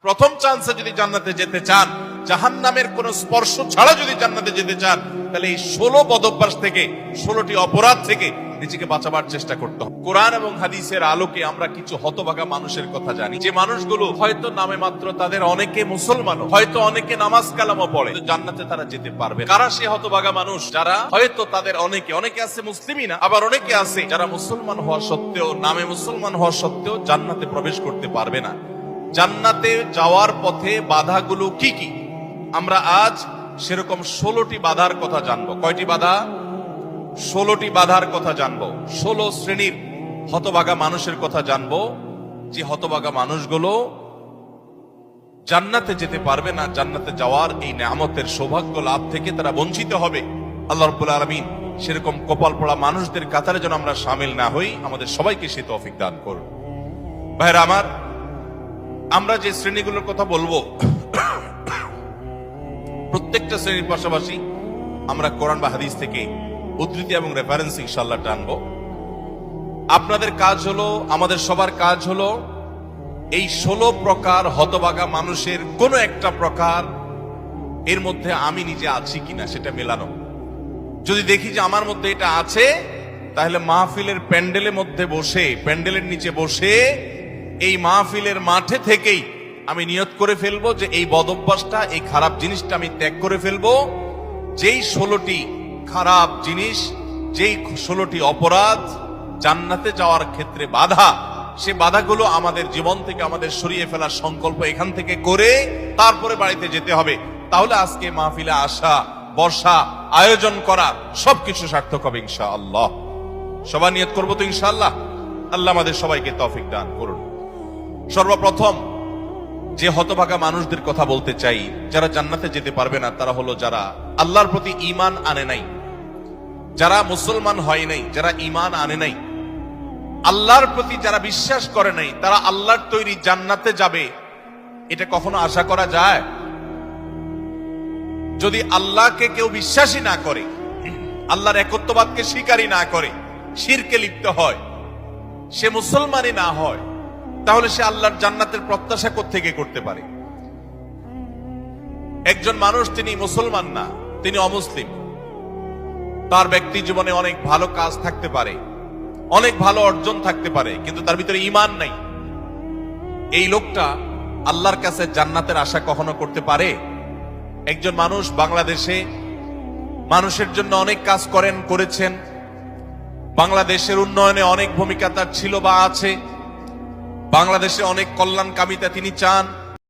প্রথম চান্সে যদি জান্নাতে যেতে চান, জাহান্নামের কোন স্পর্শ ছাড়া যদি জান্নাতে যেতে চান, তাহলে এই 16 বদভ্যাস থেকে, 16টি অপরাধ থেকে নিজেকে বাঁচাবার চেষ্টা করতে হবে। কোরআন এবং হাদিসের আলোকে আমরা কিছু হতভাগা মানুষের কথা জানি, যে মানুষগুলো হয়তো নামে মাত্র, তাদের অনেকে মুসলমান, হয়তো অনেকে নামাজ কালামও পড়ে, জান্নাতে তারা যেতে পারবে। কারা সে হতভাগা মানুষ যারা হয়তো তাদের অনেকে আছে মুসলিমই না, আবার অনেকে আছে যারা মুসলমান হওয়া সত্ত্বেও, নামে মুসলমান হওয়া সত্ত্বেও জান্নাতে প্রবেশ করতে পারবে না। জান্নাতে যাওয়ার পথে বাধাগুলো কি কি, আমরা আজ সেরকম 16টি বাধার কথা জানবো। কয়টি বাধা? 16টি বাধার কথা জানবো। 16 শ্রেণীর হতভাগা মানুষের কথা জানবো, যে হতভাগা মানুষগুলো জান্নাতে যেতে পারবে না, জান্নাতে যাওয়ার এই নিয়ামতের সৌভাগ্য লাভ থেকে তারা বঞ্চিত হবে। আল্লাহ রাব্বুল আলামিন সেরকম কপাল পড়া মানুষদের কাতারে যেন আমরা শামিল না হই, আমাদের সবাইকে সে তৌফিক দান করুন। ভাইরা আমার, আমরা যে শ্রেণীগুলোর কথা বলবো, প্রত্যেকটা শ্রেণীর পাশাপাশি আমরা কোরআন বা হাদিস থেকে উদ্ধৃতি এবং রেফারেন্স ইনশাআল্লাহ টানবো। আপনাদের কাজ হলো, আমাদের সবার কাজ হলো, এই 16 প্রকার হতভাগা মানুষের কোন একটা প্রকার এর মধ্যে আমি নিজে আছি কিনা সেটা মেলানো। যদি দেখি যে আমার মধ্যে এটা আছে, তাহলে মাহফিলের প্যান্ডেলের মধ্যে বসে, প্যান্ডেলের নিচে বসে এই মাহফিলের মাঠে থেকেই আমি নিয়ত করে ফেলবো যে এই বদভ্যাসটা, এই খারাপ জিনিসটা আমি ত্যাগ করে ফেলবো। যেই 16টি খারাপ জিনিস, যেই 16টি অপরাধ জান্নাতে যাওয়ার ক্ষেত্রে বাধা, সে বাধাগুলো আমাদের জীবন থেকে আমাদের সরিয়ে ফেলার সংকল্প এখান থেকে করে তারপরে বাড়িতে যেতে হবে। তাহলে আজকে মাহফিলে আসা, বর্ষা, আয়োজন করা সবকিছু সার্থক হবে ইনশাআল্লাহ। সবাই নিয়ত করবো তো ইনশাআল্লাহ। আল্লাহ আমাদের সবাইকে তৌফিক দান করুন। সর্বপ্রথম যে হতভাগা মানুষদের কথা বলতে চাই, যারা জান্নাতে যেতে পারবে না, তারা হলো যারা আল্লাহর প্রতি ঈমান আনে নাই, যারা মুসলমান হয় নাই, যারা ঈমান আনে নাই, আল্লাহর প্রতি যারা বিশ্বাস করে নাই, তারা আল্লাহর তৈরি জান্নাতে যাবে, এটা কখনো আশা করা যায়? যদি আল্লাহকে কেউ বিশ্বাসী না করে, আল্লাহর একত্ববাদকে স্বীকারই না করে, শিরকে লিপ্ত হয়, সে মুসলমানই না হয়, তাহলে সে আল্লাহর জান্নাতের প্রত্যাশা কোত্থেকে করতে পারে? একজন মানুষ, তিনি মুসলমান না, তিনি অমুসলিম, তার ব্যক্তি জীবনে অনেক ভালো কাজ থাকতে পারে, অনেক ভালো অর্জন থাকতে পারে, কিন্তু তার ভিতরে ঈমান নাই। এই লোকটা আল্লাহর কাছে জান্নাতের আশা কখনো করতে পারে? একজন মানুষ বাংলাদেশে মানুষের জন্য অনেক কাজ করেছেন, বাংলাদেশের উন্নয়নে অনেক ভূমিকা তার ছিল বা আছে, বাংলাদেশে অনেক কল্যাণকামিতা তিনি চান,